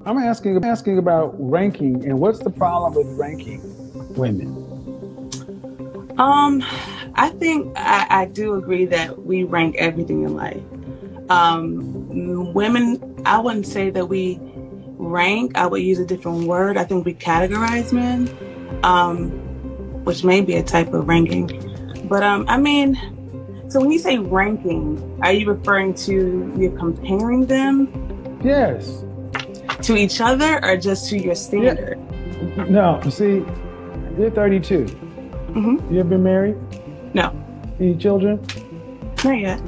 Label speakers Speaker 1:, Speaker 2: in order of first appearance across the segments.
Speaker 1: I'm asking about ranking, and what's the problem with ranking women?
Speaker 2: I think I do agree that we rank everything in life. Women, I wouldn't say that we rank. I would use a different word. I think we categorize men, which may be a type of ranking. But I mean, so when you say ranking, are you referring to you're comparing them
Speaker 1: Yes.
Speaker 2: to each other or just to your standard?
Speaker 1: Yeah. No, see, you're 32.
Speaker 2: Mm-hmm.
Speaker 1: You ever been married?
Speaker 2: No,
Speaker 1: Any children?
Speaker 2: not yet.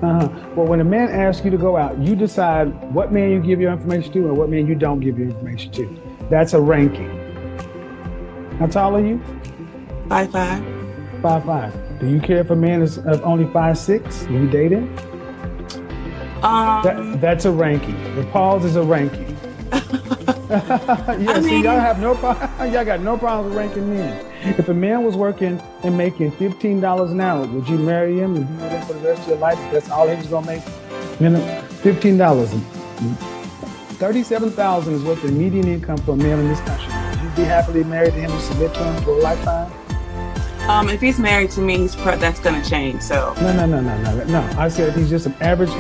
Speaker 1: Well, when a man asks you to go out, you decide what man you give your information to and what man you don't give your information to. That's a ranking. How tall are you?
Speaker 2: 5'5".
Speaker 1: 5'5". Do you care if a man is only 5'6"? You date him? That's a ranking. The pause is a ranking. Yeah, see, y'all have no problem. Y'all got no problem with ranking men. If a man was working and making $15 an hour, would you marry him and be with him for the rest of your life if that's all he was gonna make? $15. $37,000 is what the median income for a man in this country is. Would you be happily married to him and submit to him for a lifetime?
Speaker 2: If he's married to me, that's gonna change. So
Speaker 1: No. I said he's just an average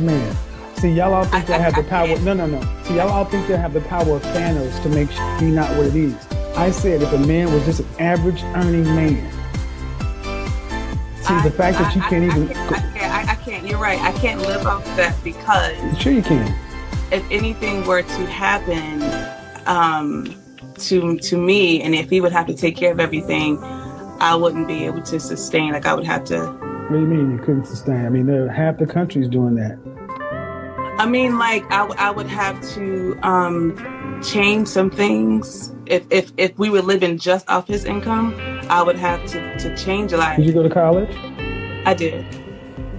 Speaker 1: man. See, y'all all think they have the power. No. See, y'all all think they have the power of Thanos to make be not what it is. I said if a man was just an average earning man. See, the fact that you can't even.
Speaker 2: I can't. You're right. I can't live off that because.
Speaker 1: Sure, you can.
Speaker 2: If anything were to happen to me, and if he would have to take care of everything, I wouldn't be able to sustain. Like I would have to.
Speaker 1: What do you mean you couldn't sustain? I mean, half the country's doing that.
Speaker 2: I mean, like I would have to change some things. If we were living just off his income, I would have to change a lot.
Speaker 1: Did you go to college?
Speaker 2: I did.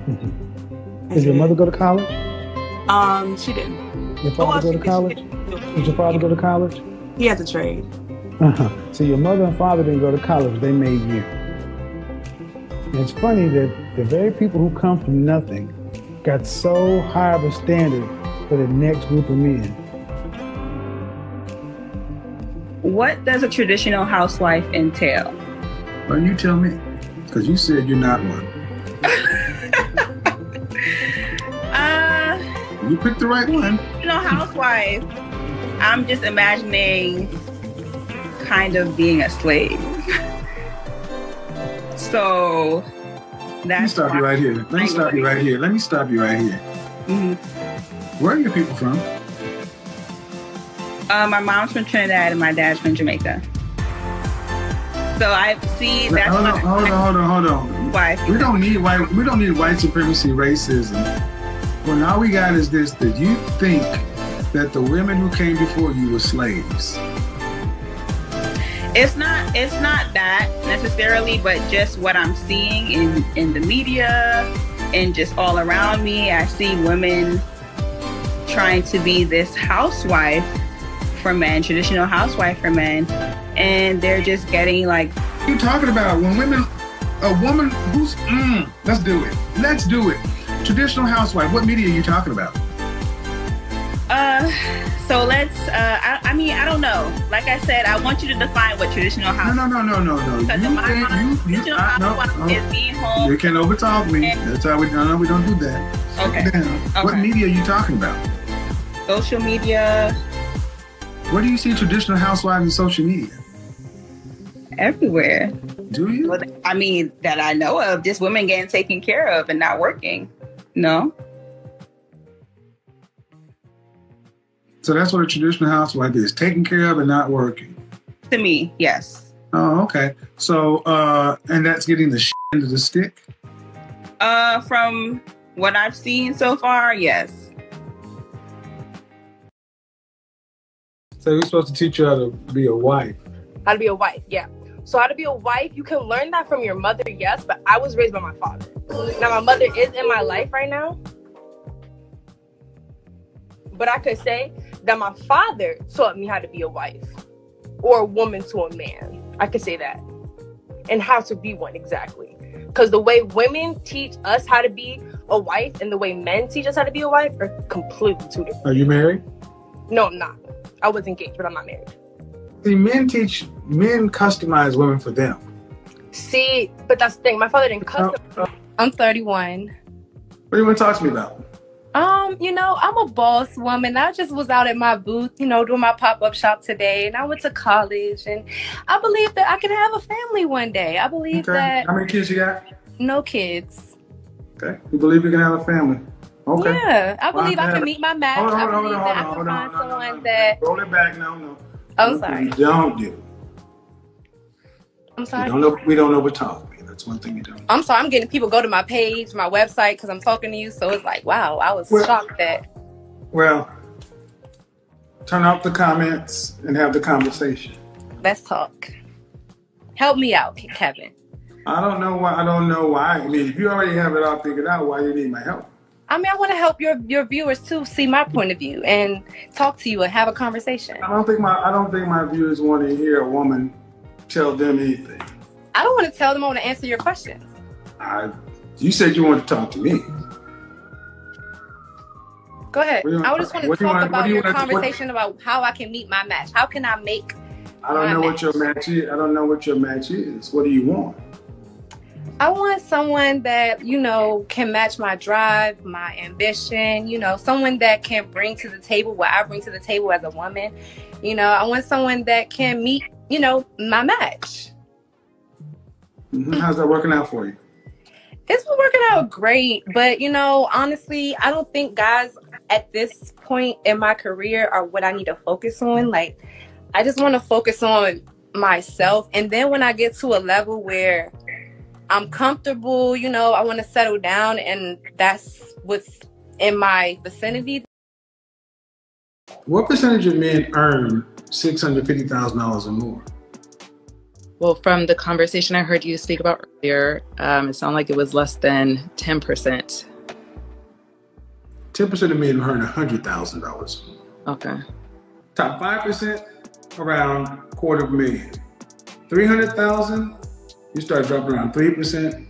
Speaker 1: Mm-hmm. Did your mother go to college?
Speaker 2: She didn't.
Speaker 1: Your father go to college? Did your father go to college?
Speaker 2: He has a trade.
Speaker 1: So your mother and father didn't go to college, they made you. And it's funny that the very people who come from nothing got so high of a standard for the next group of men.
Speaker 3: What does a traditional housewife entail?
Speaker 4: Well, you tell me, because you said you're not one. You picked the right one.
Speaker 3: Housewife, I'm just imagining kind of being a slave. So that's.
Speaker 4: Let me stop you right here. Let me stop you right here. Mm-hmm. Where are your people from?
Speaker 3: My mom's from Trinidad and my dad's from Jamaica. So I see that's
Speaker 4: hold on.
Speaker 3: Why?
Speaker 4: We don't need white supremacy, racism. Well, all we got is this: that you think that the women who came before you were slaves.
Speaker 3: It's not that necessarily, but just what I'm seeing in the media and just all around me. I see women trying to be this housewife for men, traditional housewife for men, and they're just getting like.
Speaker 4: What are you talking about? When a woman who's let's do it. Traditional housewife. What media are you talking about?
Speaker 3: So let's. I mean, I don't know. Like I said, I want you to define what traditional housewife.
Speaker 4: No.
Speaker 3: Because in my mind, traditional housewife is being home.
Speaker 4: You can't overtalk me. That's how we don't do that.
Speaker 3: Okay.
Speaker 4: What media are you talking about?
Speaker 3: Social media.
Speaker 4: Where do you see traditional housewives in social media?
Speaker 3: Everywhere.
Speaker 4: Do you?
Speaker 3: Well, I mean, that I know of, just women getting taken care of and not working. No.
Speaker 4: So that's what a traditional housewife is, taken care of and not working.
Speaker 3: To me, yes.
Speaker 4: Oh, okay. So, and that's getting the end of the stick?
Speaker 3: From what I've seen so far, yes.
Speaker 4: So you're supposed to teach you how to be a wife.
Speaker 5: How to be a wife, yeah. So how to be a wife, you can learn that from your mother, yes, but I was raised by my father. Now my mother is in my life right now. But I could say that my father taught me how to be a wife or a woman to a man. I could say that. And how to be one exactly. Because the way women teach us how to be a wife and the way men teach us how to be a wife are completely two different.
Speaker 4: Are you married?
Speaker 5: No, I'm not. I was engaged, but I'm not married.
Speaker 4: See, men customize women for them.
Speaker 5: See, but that's the thing. My father didn't customize.
Speaker 6: I'm 31.
Speaker 4: What do you want to talk to me about?
Speaker 6: I'm a boss woman. I just was out at my booth, doing my pop-up shop today, and I went to college, and I believe that I can have a family one day. I believe that.
Speaker 4: How many kids you got?
Speaker 6: No kids.
Speaker 4: Okay. You believe you can have a family? Okay.
Speaker 6: Yeah, I believe I can meet my match. I believe that I can find someone that.
Speaker 4: Roll it back. No.
Speaker 6: Oh, sorry.
Speaker 4: You don't do.
Speaker 6: I'm sorry.
Speaker 4: We don't overtalk. That's one thing you don't.
Speaker 6: I'm sorry. I'm getting people go to my page, my website, because I'm talking to you. So it's like, wow, I was shocked that.
Speaker 4: Well, turn off the comments and have the conversation.
Speaker 6: Let's talk. Help me out, Kevin.
Speaker 4: I don't know why. I mean, if you already have it all figured out, why you need my help?
Speaker 6: I mean, I want to help your viewers too see my point of view and talk to you and have a conversation.
Speaker 4: I don't think my viewers want to hear a woman tell them anything.
Speaker 6: I don't want to tell them. I want to answer your questions.
Speaker 4: You said you wanted to talk to me.
Speaker 6: Go ahead. I just want to talk about your conversation about how I can meet my match. How can I make
Speaker 4: I don't know what your match is. I don't know what your match is. What do you want?
Speaker 6: I want someone that, can match my drive, my ambition, someone that can bring to the table what I bring to the table as a woman. I want someone that can meet, my match.
Speaker 4: Mm-hmm. How's that working out for you?
Speaker 6: It's working out great. But, honestly, I don't think guys at this point in my career are what I need to focus on. Like, I just want to focus on myself. And then when I get to a level where I'm comfortable, I want to settle down, and that's what's in my vicinity.
Speaker 4: What percentage of men earn $650,000 or more?
Speaker 7: Well, from the conversation I heard you speak about earlier, it sounded like it was less than 10%.
Speaker 4: 10% of men earn $100,000.
Speaker 7: Okay.
Speaker 4: Top 5%, around $250,000. 300,000, you start dropping around 3%.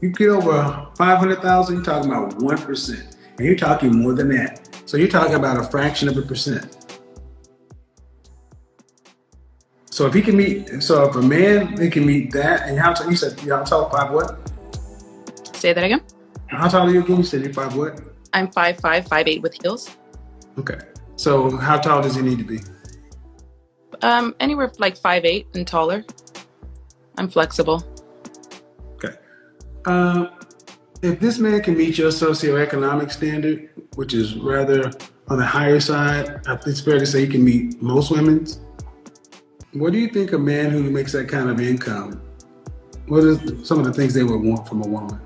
Speaker 4: You get over 500,000, you're talking about 1%. And you're talking more than that. So you're talking about a fraction of a percent. So if a man, they can meet that, and how tall, you said, how tall, 5 what?
Speaker 7: Say that again?
Speaker 4: How tall are you again? You said you're 5 what?
Speaker 7: I'm 5'5", 5'8" with heels.
Speaker 4: Okay. So how tall does he need to be?
Speaker 7: Anywhere like 5'8" and taller. I'm flexible.
Speaker 4: Okay. If this man can meet your socioeconomic standard, which is rather on the higher side, I think it's fair to say he can meet most women's. What do you think a man who makes that kind of income, what are some of the things they would want from a woman?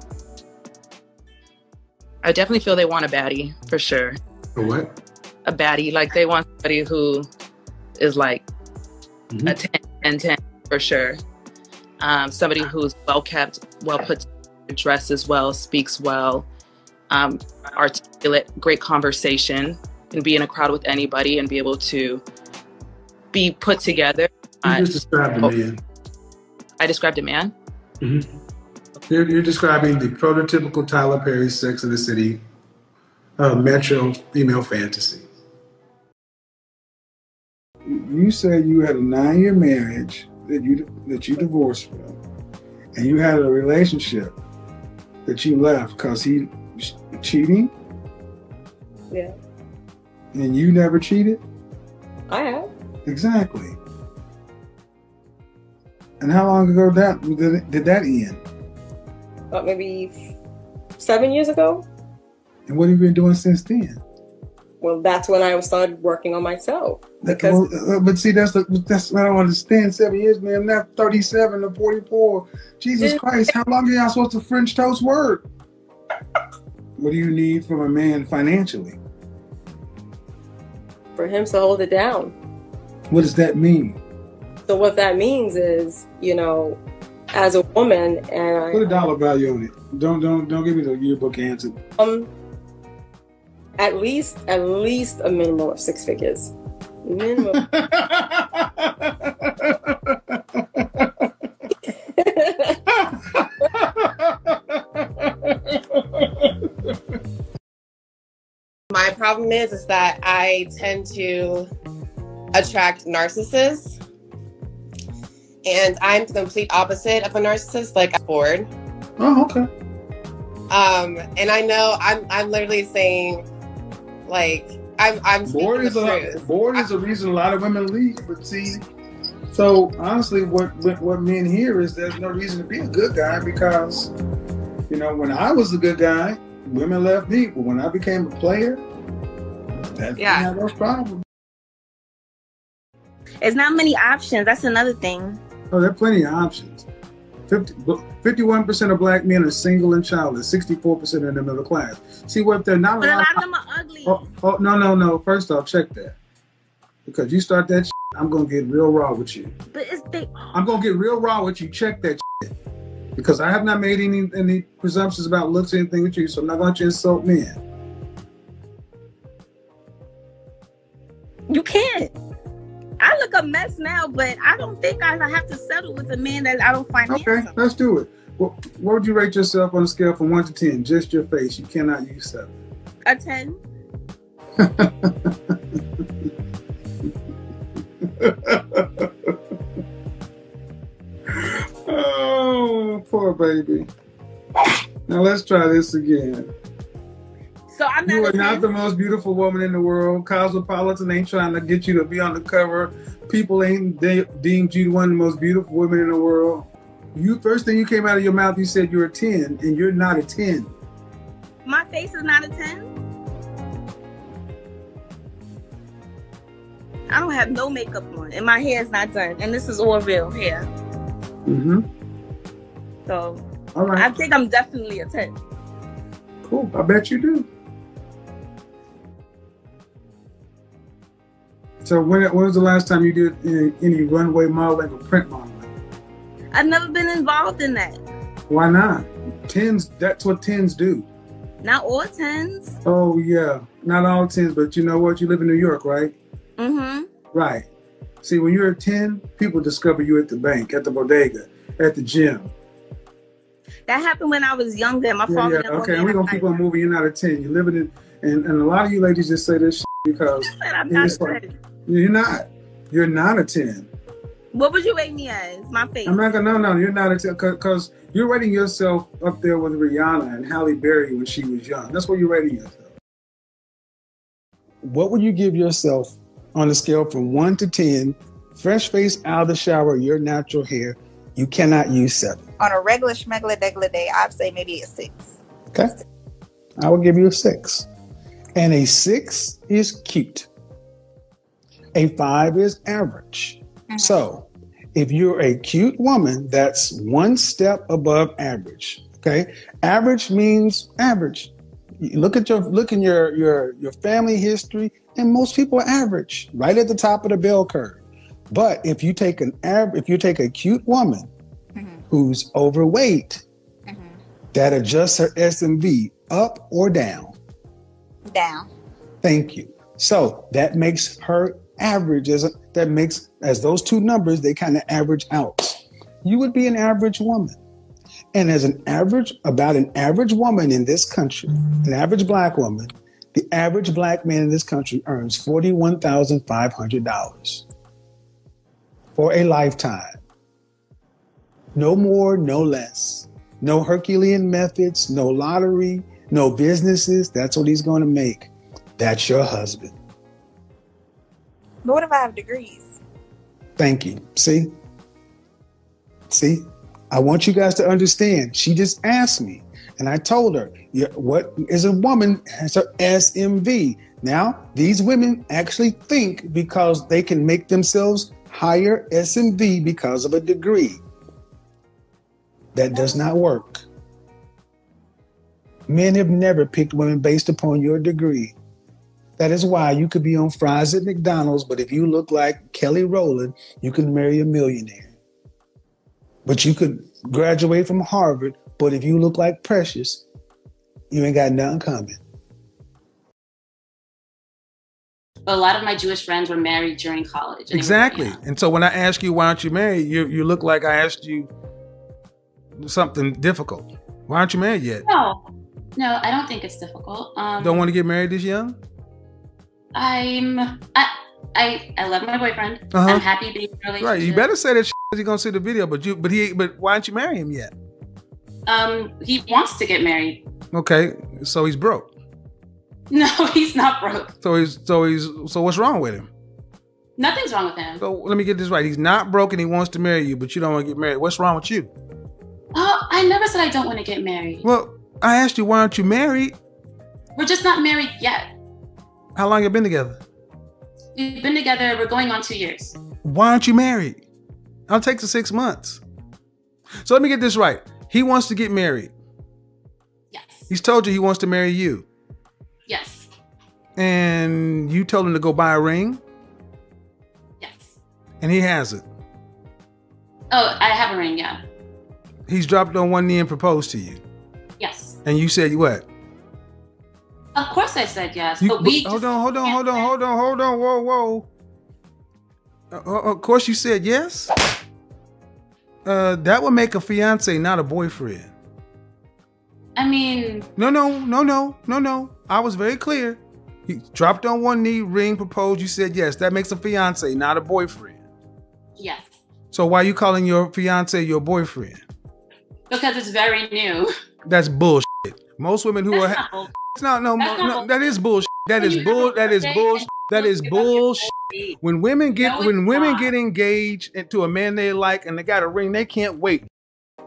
Speaker 7: I definitely feel they want a baddie, for sure.
Speaker 4: A what?
Speaker 7: A baddie. Like, they want somebody who is like a 10 and 10, for sure. Somebody who's well-kept, well-put, dresses well, speaks well, articulate, great conversation, can be in a crowd with anybody and be able to be put together.
Speaker 4: You just described a man.
Speaker 7: I described a man?
Speaker 4: Mm-hmm. You're describing the prototypical Tyler Perry Sex and the City metro female fantasy. You said you had a 9-year marriage that you divorced from, and you had a relationship that you left because he was cheating?
Speaker 5: Yeah.
Speaker 4: And you never cheated?
Speaker 5: I have.
Speaker 4: Exactly. And how long ago did that end?
Speaker 5: About maybe 7 years ago.
Speaker 4: And what have you been doing since then?
Speaker 5: Well, that's when I started working on myself. Because
Speaker 4: but see, that's what I don't understand. 7 years, man. I'm not 37 or 44. Jesus Christ, how long are y'all supposed to French toast work? What do you need from a man financially?
Speaker 5: For him to hold it down.
Speaker 4: What does that mean?
Speaker 5: So what that means is, as a woman, and
Speaker 4: put a dollar value on it. Don't give me the yearbook answer.
Speaker 5: At least a minimum of 6 figures. Minimum.
Speaker 8: problem is that I tend to attract narcissists. And I'm the complete opposite of a narcissist. Like, I'm bored.
Speaker 4: Oh, okay.
Speaker 8: And I know I'm literally saying, like, I'm
Speaker 4: bored is a reason a lot of women leave. But see, so honestly, what men hear is there's no reason to be a good guy because, you know, when I was a good guy, women left me. But when I became a player, that didn't have those problems.
Speaker 9: There's not many options. That's another thing.
Speaker 4: Oh, there are plenty of options. 51% of black men are single and childless. 64% are in the middle class. See what they're not.
Speaker 9: But a lot of them are ugly.
Speaker 4: Oh, no. First off, check that. Because you start that shit, I'm gonna get real raw with you.
Speaker 9: But
Speaker 4: I'm gonna get real raw with you. Check that shit. Because I have not made any presumptions about looks or anything with you, so I'm not going to insult men.
Speaker 9: You can't. I look a mess now, but I don't think I have to settle with a man that I don't find handsome.
Speaker 4: Okay, let's do it. What would you rate yourself on a scale from 1 to 10? Just your face. You cannot use 7.
Speaker 9: A 10.
Speaker 4: Oh, poor baby. Now let's try this again.
Speaker 9: So I'm not.
Speaker 4: You are not the most beautiful woman in the world. Cosmopolitan ain't trying to get you to be on the cover. People ain't deemed you one of the most beautiful women in the world. First thing you came out of your mouth, you said you're a 10, and you're not a 10.
Speaker 9: My face is not a 10. I don't have no makeup on, and my hair is not done, and this is all real hair.
Speaker 4: Mm-hmm.
Speaker 9: So,
Speaker 4: all right.
Speaker 9: I think I'm definitely a 10.
Speaker 4: Cool. I bet you do. So when was the last time you did any runway modeling or print modeling?
Speaker 9: I've never been involved in that.
Speaker 4: Why not? 10s, that's what 10s do.
Speaker 9: Not all 10s.
Speaker 4: Oh, yeah. Not all 10s, but you know what? You live in New York, right?
Speaker 9: Mm-hmm.
Speaker 4: Right. See, when you're a 10, people discover you at the bank, at the bodega, at the gym.
Speaker 9: That happened when I was younger. My father.
Speaker 4: Yeah. Okay, and we're going to keep on moving. You're not a 10. You're living in, and a lot of you ladies just say this because
Speaker 9: I'm not a 10.
Speaker 4: You're not. You're not a 10.
Speaker 9: What would you rate me as? My face.
Speaker 4: I'm not gonna. No, you're not a 10 because you're rating yourself up there with Rihanna and Halle Berry when she was young. That's what you're rating yourself. What would you give yourself on a scale from 1 to 10? Fresh face, out of the shower, your natural hair. You cannot use 7.
Speaker 10: On a regular schmegular degular day, I'd say maybe a 6.
Speaker 4: Okay. I will give you a 6. And a 6 is cute. A 5 is average. Mm-hmm. So if you're a cute woman, that's one step above average. Okay. Average means average. You look in your family history, and most people are average, right at the top of the bell curve. But if you take a cute woman mm-hmm. who's overweight, mm-hmm. that adjusts her SMV up or down.
Speaker 10: Down.
Speaker 4: Thank you. So that makes her average as those two numbers, they kind of average out. You would be an average woman. And as an average woman in this country, an average black woman, the average black man in this country earns $41,500 for a lifetime. No more, no less. No Herculean methods, no lottery, no businesses. That's what he's going to make. That's your husband.
Speaker 10: But what if I have degrees?
Speaker 4: Thank you. See? I want you guys to understand. She just asked me, and I told her, what is a woman has her SMV. Now, these women actually think because they can make themselves higher SMV because of a degree. That does not work. Men have never picked women based upon your degree. That is why you could be on fries at McDonald's, but if you look like Kelly Rowland, you can marry a millionaire. But you could graduate from Harvard, but if you look like Precious, you ain't got nothing coming.
Speaker 11: A lot of my Jewish friends were married during college.
Speaker 4: Exactly. And so when I ask you, why aren't you married? You look like I asked you something difficult. Why aren't you married yet?
Speaker 11: No, I don't think it's difficult.
Speaker 4: Don't want to get married this young?
Speaker 11: I love my boyfriend. I'm happy being in a relationship.
Speaker 12: Right. You better say that because he's gonna see the video. But why don't you marry him yet?
Speaker 11: He wants to get married.
Speaker 12: Okay, so he's broke.
Speaker 11: No, he's not broke.
Speaker 12: So what's wrong with him?
Speaker 11: Nothing's wrong with him.
Speaker 12: So let me get this right. He's not broke and he wants to marry you, but you don't want to get married. What's wrong with you?
Speaker 11: Oh, I never said I don't want to get married.
Speaker 12: Well, I asked you, why aren't you married?
Speaker 11: We're just not married yet.
Speaker 12: How long have you been together?
Speaker 11: We've been together, we're going on 2 years.
Speaker 12: Why aren't you married? I'll take the 6 months. So let me get this right. He wants to get married.
Speaker 11: Yes.
Speaker 12: He's told you he wants to marry you.
Speaker 11: Yes.
Speaker 12: And you told him to go buy a ring?
Speaker 11: Yes.
Speaker 12: And he hasn't?
Speaker 11: Oh, I have a ring, yeah.
Speaker 12: He's dropped on one knee and proposed to you?
Speaker 11: Yes.
Speaker 12: And you said what?
Speaker 11: Of course I said yes.
Speaker 12: Hold on. Whoa. Of course you said yes? That would make a fiance, not a boyfriend.
Speaker 11: I mean...
Speaker 12: No. I was very clear. He dropped on one knee, ring, proposed, you said yes. That makes a fiance, not a boyfriend.
Speaker 11: Yes.
Speaker 12: So why are you calling your fiance your boyfriend?
Speaker 11: Because it's very new.
Speaker 12: That's bullshit. Most women who are... No, that is bullshit. That is bullshit. When women get engaged to a man they like and they got a ring, they can't wait.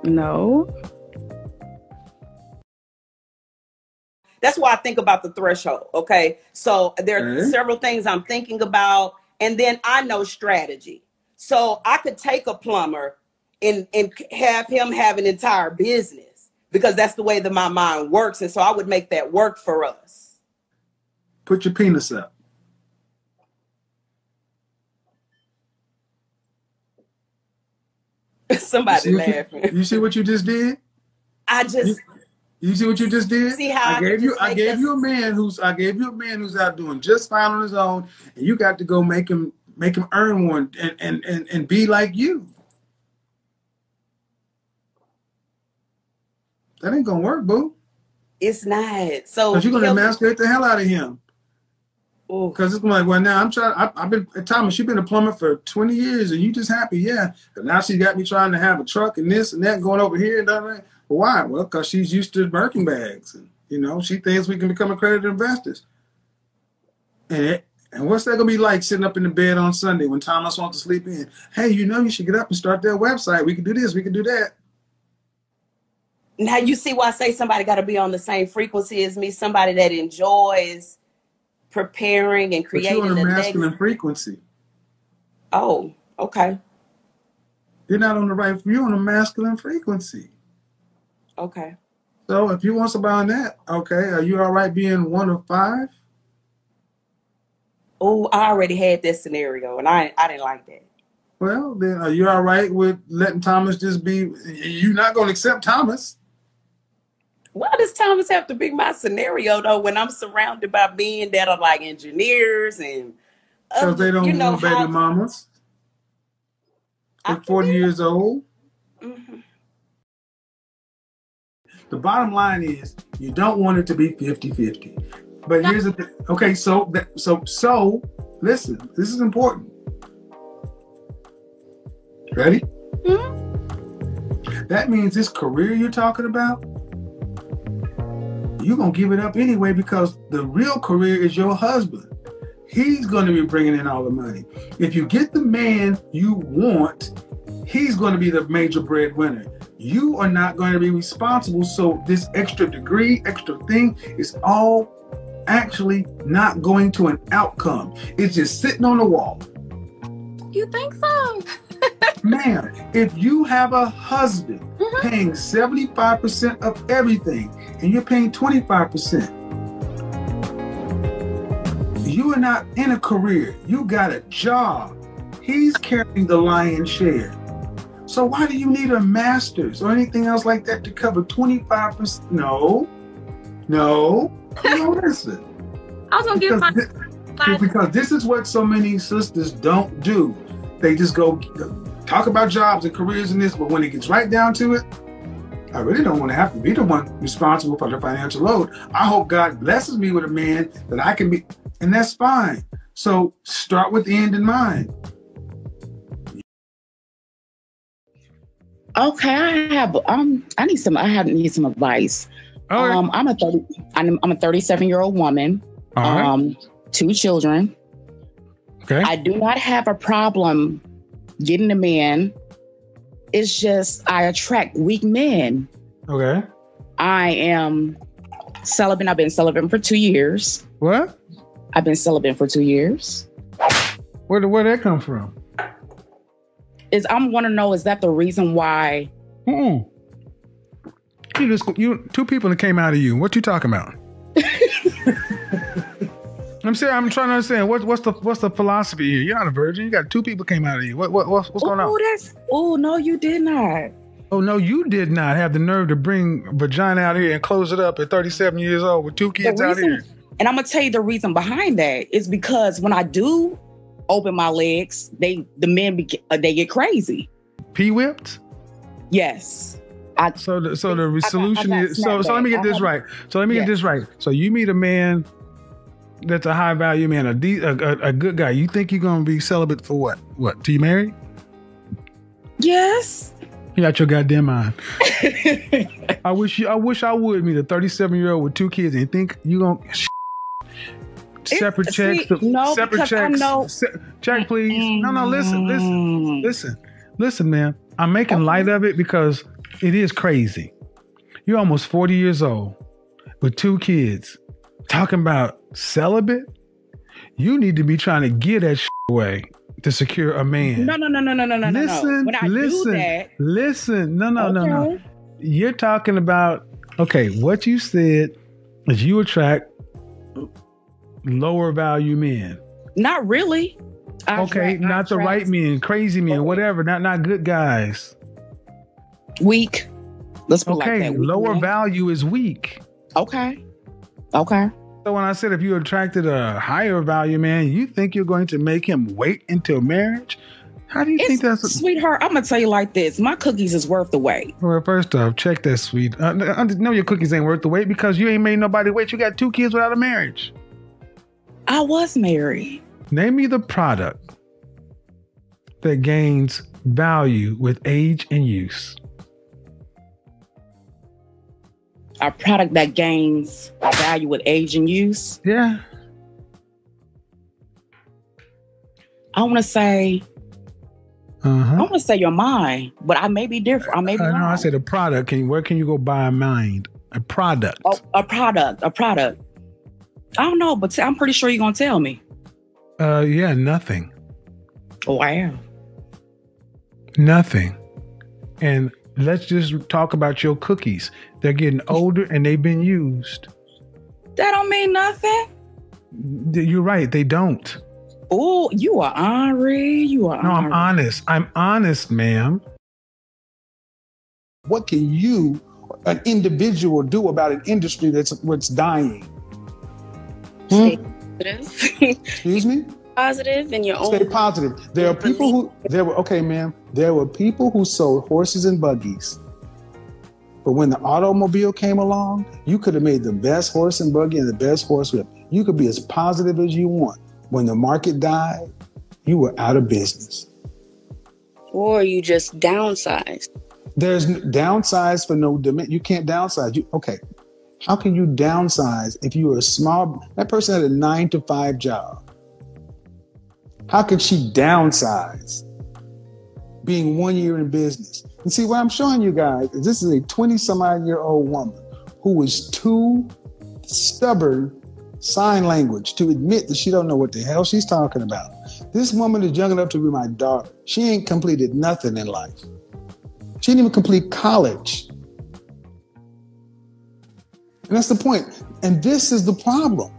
Speaker 2: No.
Speaker 13: That's why I think about the threshold. Okay. So there are several things I'm thinking about, and then I know strategy. So I could take a plumber and have him have an entire business because that's the way that my mind works. And so I would make that work for us.
Speaker 4: Put your penis up.
Speaker 13: Somebody laughing.
Speaker 4: You see what you just did? You see what you just did?
Speaker 13: See how
Speaker 4: I gave you a man who's out doing just fine on his own, and you got to go make him earn one and be like you. That ain't gonna work, boo.
Speaker 13: It's not. So
Speaker 4: because you're gonna emasculate the hell out of him. Because it's like, well, now I've been Thomas, you've been a plumber for 20 years and you just happy, yeah. But now she got me trying to have a truck and this and that going over here and that. Well, why? Well, because she's used to Birkin bags. And, she thinks we can become accredited investors. And what's that going to be like sitting up in the bed on Sunday when Thomas wants to sleep in? Hey, you should get up and start that website. We can do this. We can do that.
Speaker 13: Now you see why I say somebody got to be on the same frequency as me, somebody that enjoys preparing and creating.
Speaker 4: But you're on a masculine frequency.
Speaker 13: Oh, okay.
Speaker 4: You're not on the right, you're on a masculine frequency.
Speaker 13: Okay.
Speaker 4: So if you want somebody on that, okay, are you all right being one of 5?
Speaker 13: Oh, I already had that scenario and I didn't like that.
Speaker 4: Well, then are you all right with letting Thomas just be, you're not going to accept Thomas?
Speaker 13: Why does Thomas have to be my scenario though when I'm surrounded by men that are like engineers and
Speaker 4: because they don't want baby mamas. They're 40 years old.
Speaker 13: Mm-hmm.
Speaker 4: The bottom line is you don't want it to be 50-50. But here's the thing. Okay, so listen, this is important. Ready? Mm-hmm. That means this career you're talking about, you're going to give it up anyway because the real career is your husband. He's going to be bringing in all the money. If you get the man you want, he's going to be the major breadwinner. You are not going to be responsible. So this extra degree, extra thing is all actually not going to an outcome. It's just sitting on the wall.
Speaker 6: You think so?
Speaker 4: Ma'am, if you have a husband paying 75% of everything and you're paying 25%, you are not in a career. You got a job. He's carrying the lion's share. So why do you need a master's or anything else like that to cover 25%? No, listen.
Speaker 6: I was going to give my...
Speaker 4: Because this is what so many sisters don't do. They just go talk about jobs and careers and this, but when it gets right down to it, I really don't want to have to be the one responsible for the financial load. I hope God blesses me with a man that I can be, And that's fine. So start with the end in mind.
Speaker 14: Okay, I need some advice.
Speaker 12: Right.
Speaker 14: I'm a 37-year-old woman.
Speaker 12: All right.
Speaker 14: 2 children.
Speaker 12: Okay.
Speaker 14: I do not have a problem getting a man. It's just I attract weak men.
Speaker 12: Okay.
Speaker 14: I am celibate. I've been celibate for 2 years.
Speaker 12: What?
Speaker 14: I've been celibate for 2 years.
Speaker 12: Where'd that come from?
Speaker 14: I want to know, is that the reason why?
Speaker 12: You 2 people that came out of you. What you talking about? I'm trying to understand what's the philosophy here. You're not a virgin. You got 2 people came out of you. What's going on?
Speaker 14: Oh no, you did not.
Speaker 12: Oh no, you did not have the nerve to bring vagina out here and close it up at 37 years old with 2 kids out here.
Speaker 14: And I'm gonna tell you the reason behind that is because when I do open my legs, the men they get crazy.
Speaker 12: Pee whipped?
Speaker 14: Yes.
Speaker 12: So the solution is so let me get this right. So you meet a man that's a high value man, a good guy. You think you're gonna be celibate for what? What? Till you married?
Speaker 14: Yes.
Speaker 12: You got your goddamn mind. I wish I would meet a 37-year-old with 2 kids and think you gonna separate checks. Separate checks. Check, please. No. Listen, man. I'm making light of it because it is crazy. You're almost 40 years old with 2 kids talking about celibate. You need to be trying to get that away to secure a man.
Speaker 14: No.
Speaker 12: Listen.
Speaker 14: When I do that,
Speaker 12: listen. No. You're talking about, okay, what you said is you attract lower value men.
Speaker 14: Not really.
Speaker 12: Not the right men, crazy men, whatever. Not good guys.
Speaker 14: Weak. Let's put like that.
Speaker 12: Lower value is weak.
Speaker 14: Okay.
Speaker 12: So when I said if you attracted a higher value man, you think you're going to make him wait until marriage? How do you think that's...
Speaker 14: Sweetheart, I'm going to tell you like this. My cookies is worth the wait.
Speaker 12: Well, first off, check that, sweet. No, your cookies ain't worth the wait because you ain't made nobody wait. You got 2 kids without a marriage.
Speaker 14: I was married.
Speaker 12: Name me the product that gains value with age and use.
Speaker 14: A product that gains value with age and use?
Speaker 12: Yeah.
Speaker 14: I want to say your mind, but I may be different. I may be wrong.
Speaker 12: No, I said a product. Where can you go buy a mind? A product.
Speaker 14: Oh, a product. I don't know, but I'm pretty sure you're going to tell me.
Speaker 12: Yeah, nothing.
Speaker 14: Oh, I am.
Speaker 12: Nothing. And let's just talk about your cookies. They're getting older and they've been used.
Speaker 14: That don't mean nothing.
Speaker 12: You're right. They don't.
Speaker 14: Oh, you are ornery.
Speaker 12: No, I'm honest. I'm honest, ma'am.
Speaker 4: What can you, an individual, do about an industry that's dying?
Speaker 9: Stay positive.
Speaker 4: Excuse me?
Speaker 9: Positive in your own.
Speaker 4: Stay positive. There are people there were people who sold horses and buggies. But when the automobile came along, you could have made the best horse and buggy and the best horsewhip. You could be as positive as you want. When the market died, you were out of business.
Speaker 9: Or you just downsized.
Speaker 4: There's downsize for no demand. You can't downsize. How can you downsize if you were that person had a 9-to-5 job? How could she downsize being 1 year in business? And see, what I'm showing you guys is this is a 20-some-odd-year-old woman who was too stubborn sign language to admit that she don't know what the hell she's talking about. This woman is young enough to be my daughter. She ain't completed nothing in life. She didn't even complete college. And that's the point. And this is the problem.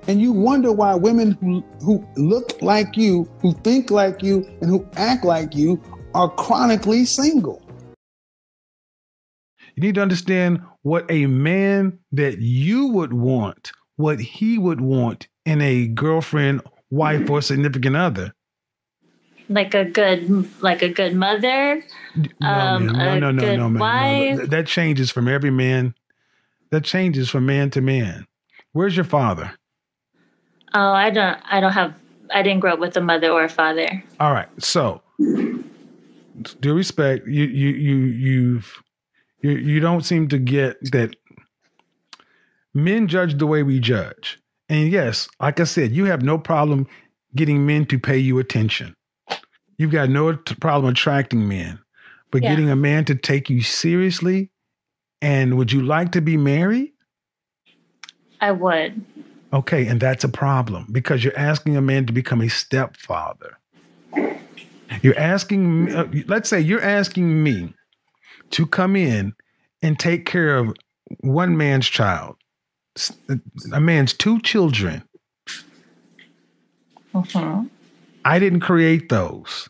Speaker 4: And you wonder why women who look like you, who think like you, and who act like you are chronically single.
Speaker 12: You need to understand what a man that you would want, what he would want in a girlfriend, wife, or significant other.
Speaker 15: Like a good mother,
Speaker 12: no,
Speaker 15: wife.
Speaker 12: That changes from every man. That changes from man to man. Where's your father?
Speaker 15: Oh, I didn't grow up with a mother or a father.
Speaker 12: All right. So, due respect, you don't seem to get that men judge the way we judge. And yes, like I said, you have no problem getting men to pay you attention. You've got no problem attracting men, but getting a man to take you seriously. And would you like to be married?
Speaker 15: I would.
Speaker 12: Okay, and that's a problem because you're asking a man to become a stepfather. You're asking, let's say you're asking me to come in and take care of one man's child, a man's two children. I didn't create those.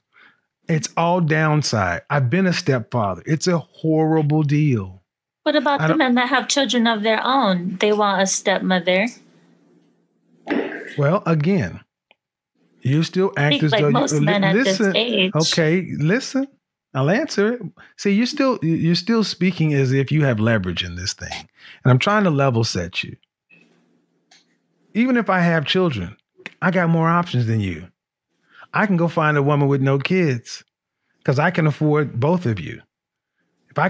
Speaker 12: It's all downside. I've been a stepfather. It's a horrible deal.
Speaker 15: What about the men that have children of their own? They want a stepmother.
Speaker 12: Well, again, you still act as
Speaker 15: like
Speaker 12: though
Speaker 15: most men at this age.
Speaker 12: Okay, listen. I'll answer it. See, you're still speaking as if you have leverage in this thing, and I'm trying to level set you. Even if I have children, I got more options than you. I can go find a woman with no kids because I can afford both of you. If I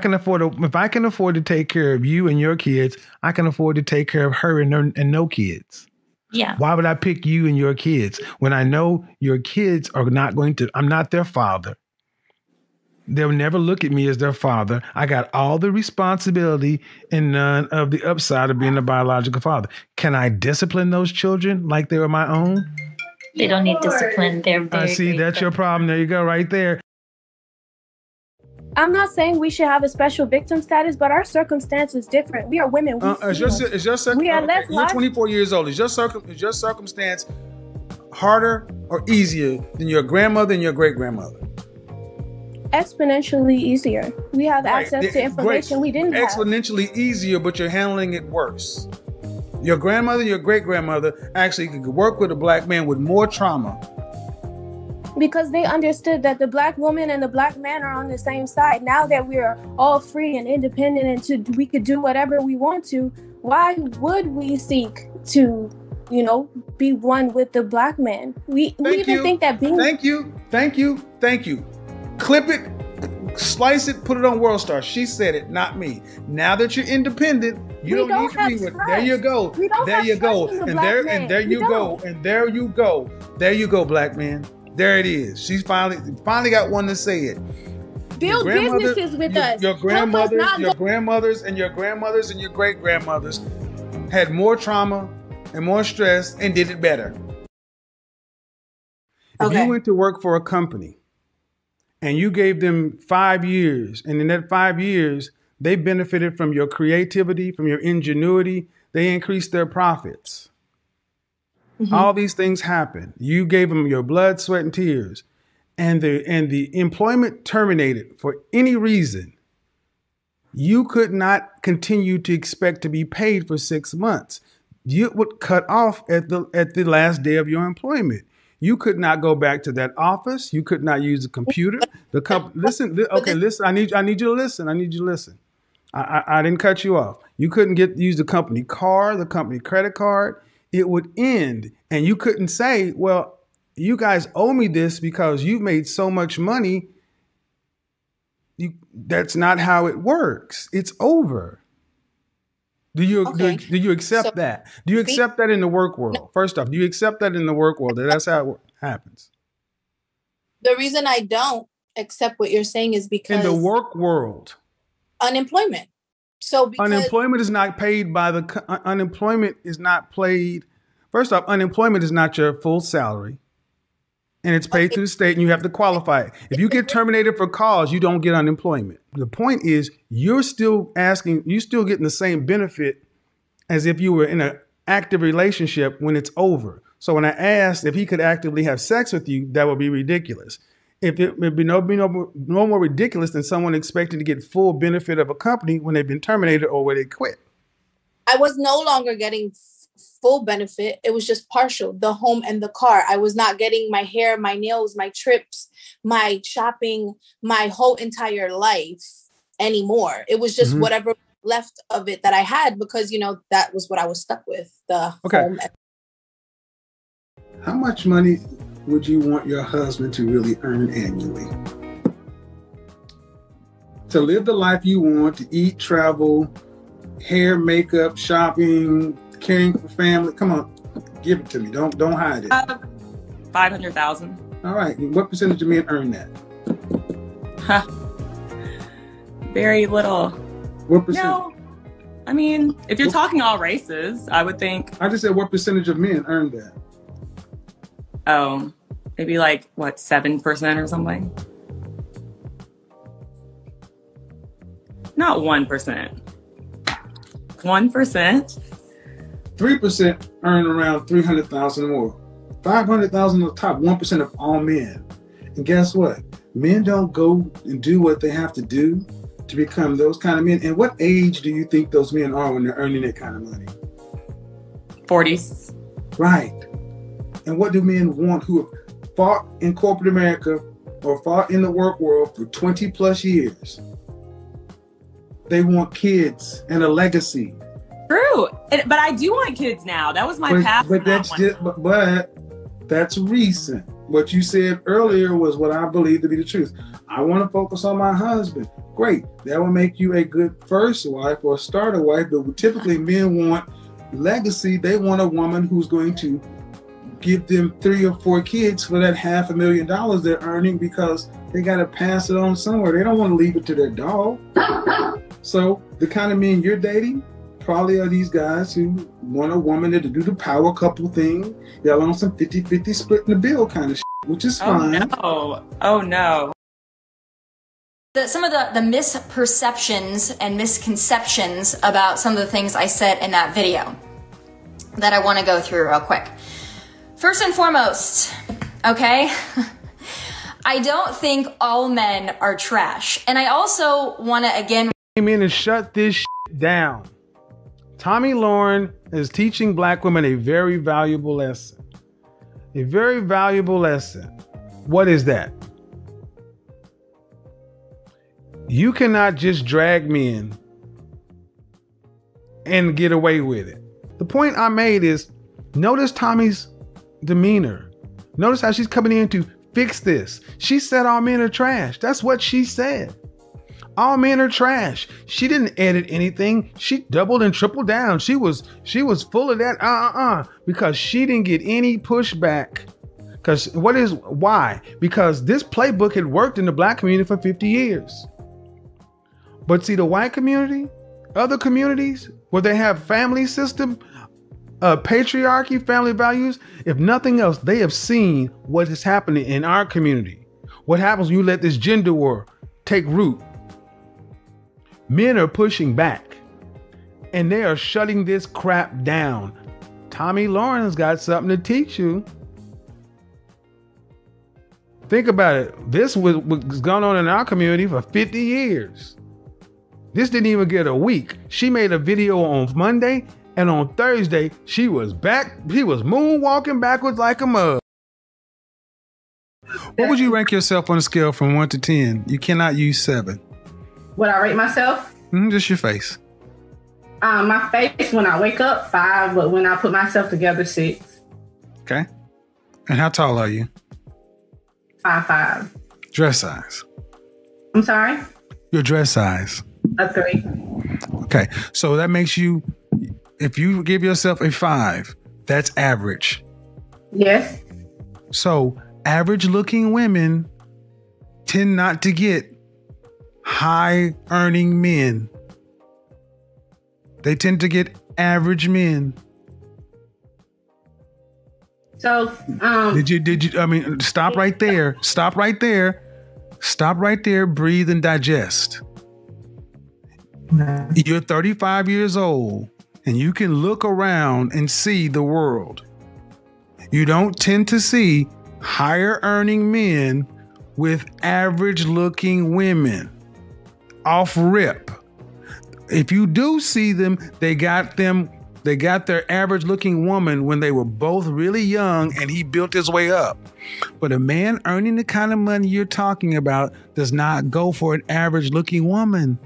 Speaker 12: can afford to take care of you and your kids, I can afford to take care of her and no kids.
Speaker 15: Yeah.
Speaker 12: Why would I pick you and your kids when I know your kids are not going to? I'm not their father. They'll never look at me as their father. I got all the responsibility and none of the upside of being a biological father. Can I discipline those children like they were my own?
Speaker 15: They don't need discipline. They're very
Speaker 12: see, that's your problem. There you go, right there.
Speaker 16: I'm not saying we should have a special victim status, but our circumstance is different. We are women.
Speaker 4: You're 24 years old. Is your circumstance harder or easier than your grandmother and your great grandmother?
Speaker 16: Exponentially easier. We have access to information we didn't have.
Speaker 4: Exponentially easier, but you're handling it worse. Your grandmother, your great grandmother actually could work with a black man with more trauma.
Speaker 16: Because they understood that the black woman and the black man are on the same side. Now that we are all free and independent and we could do whatever we want to, why would we seek to, be one with the black man? We even think that being...
Speaker 4: Thank you. Clip it, slice it, put it on World Star. She said it, not me. Now that you're independent, you don't need to be with. There you go. There you go. And there you go, black man. There it is. She's finally got one to say it.
Speaker 16: Build businesses with us.
Speaker 4: Your grandmothers and your great grandmothers had more trauma and more stress and did it better. If you went to work for a company and you gave them 5 years, and in that 5 years, they benefited from your creativity, from your ingenuity, they increased their profits. Mm-hmm. All these things happen. You gave them your blood, sweat, and tears, and the employment terminated for any reason. You could not continue to expect to be paid for 6 months. You would cut off at the last day of your employment. You could not go back to that office. You could not use the computer. Listen. I need you to listen. I didn't cut you off. You couldn't use the company car, the company credit card. It would end, and you couldn't say, "Well, you guys owe me this because you made so much money." That's not how it works. It's over. Do you accept that? Do you accept that in the work world? No. First off, do you accept that in the work world? That's how it happens.
Speaker 10: The reason I don't accept what you're saying is because
Speaker 4: in the work world,
Speaker 10: unemployment. So because
Speaker 4: unemployment is not paid by First off, unemployment is not your full salary. And it's paid through the state, and you have to qualify. If you get terminated for cause, you don't get unemployment. The point is, you're still getting the same benefit as if you were in an active relationship when it's over. So when I asked if he could actively have sex with you, that would be ridiculous. It would be no more ridiculous than someone expecting to get full benefit of a company when they've been terminated or where they quit.
Speaker 10: I was no longer getting full benefit. It was just partial, the home and the car. I was not getting my hair, my nails, my trips, my shopping, my whole entire life anymore. It was just whatever left of it that I had because, you know, that was what I was stuck with, the home.
Speaker 4: How much money would you want your husband to really earn annually? To live the life you want, to eat, travel, hair, makeup, shopping, caring for family. Come on, give it to me. Don't hide it.
Speaker 17: 500,000.
Speaker 4: All right. What percentage of men earn that?
Speaker 17: Very little.
Speaker 4: What percent?
Speaker 17: No, I mean, if you're talking all races, I would think.
Speaker 4: I just said what percentage of men earn that?
Speaker 17: Oh, maybe like what, 7% or something? Not 1%. 1%.
Speaker 4: 3% earn around 300,000 more. 500,000 on the top, 1% of all men. And guess what? Men don't go and do what they have to do to become those kind of men. And what age do you think those men are when they're earning that kind of money?
Speaker 17: 40s.
Speaker 4: Right. And what do men want who have fought in corporate America or fought in the work world for 20 plus years? They want kids and a legacy.
Speaker 17: True. But I do want kids now. That was my path.
Speaker 4: But that's recent. What you said earlier was what I believe to be the truth. I want to focus on my husband. Great. That will make you a good first wife or a starter wife. But typically men want legacy. They want a woman who's going to give them 3 or 4 kids for that $500,000 they're earning because they got to pass it on somewhere. They don't want to leave it to their dog. So the kind of men you're dating probably are these guys who want a woman to do the power couple thing. Y'all on some 50-50 splitting the bill kind of shit, which is fine.
Speaker 17: Oh no.
Speaker 18: Some of the misperceptions and misconceptions about some of the things I said in that video that I want to go through real quick. First and foremost, okay, I don't think all men are trash. And I also want to again
Speaker 12: came in and shut this down. Tommy Lauren is teaching black women a very valuable lesson. A very valuable lesson. What is that? You cannot just drag men and get away with it. The point I made is, notice Tommy's demeanor. Notice how she's coming in to fix this. She said all men are trash. That's what she said. All men are trash. She didn't edit anything. She doubled and tripled down. She was full of that because she didn't get any pushback. Why? Because this playbook had worked in the black community for 50 years. But see, the white community, other communities where they have family system, patriarchy, family values, if nothing else, they have seen what is happening in our community. What happens when you let this gender war take root? Men are pushing back and they are shutting this crap down. Tommy Lauren's got something to teach you. Think about it. This was going on in our community for 50 years. This didn't even get a week. She made a video on Monday, and on Thursday, she was back. He was moonwalking backwards like a mug. What would you rank yourself on a scale from 1 to 10? You cannot use 7.
Speaker 19: Would I rate myself?
Speaker 12: Just your face.
Speaker 19: My face, when I wake up, 5, but when I put myself together, 6.
Speaker 12: Okay. And how tall are you?
Speaker 19: 5'5".
Speaker 12: Dress size?
Speaker 19: I'm sorry?
Speaker 12: Your dress size?
Speaker 19: A 3.
Speaker 12: Okay. So that makes you, if you give yourself a 5, that's average.
Speaker 19: Yes.
Speaker 12: So average looking women tend not to get high earning men. They tend to get average men.
Speaker 19: So,
Speaker 12: stop right there. Stop right there. Stop right there. Breathe and digest. You're 35 years old and you can look around and see the world. You don't tend to see higher earning men with average looking women. Off rip. If you do see them, they got their average looking woman when they were both really young and he built his way up. But a man earning the kind of money you're talking about does not go for an average looking woman.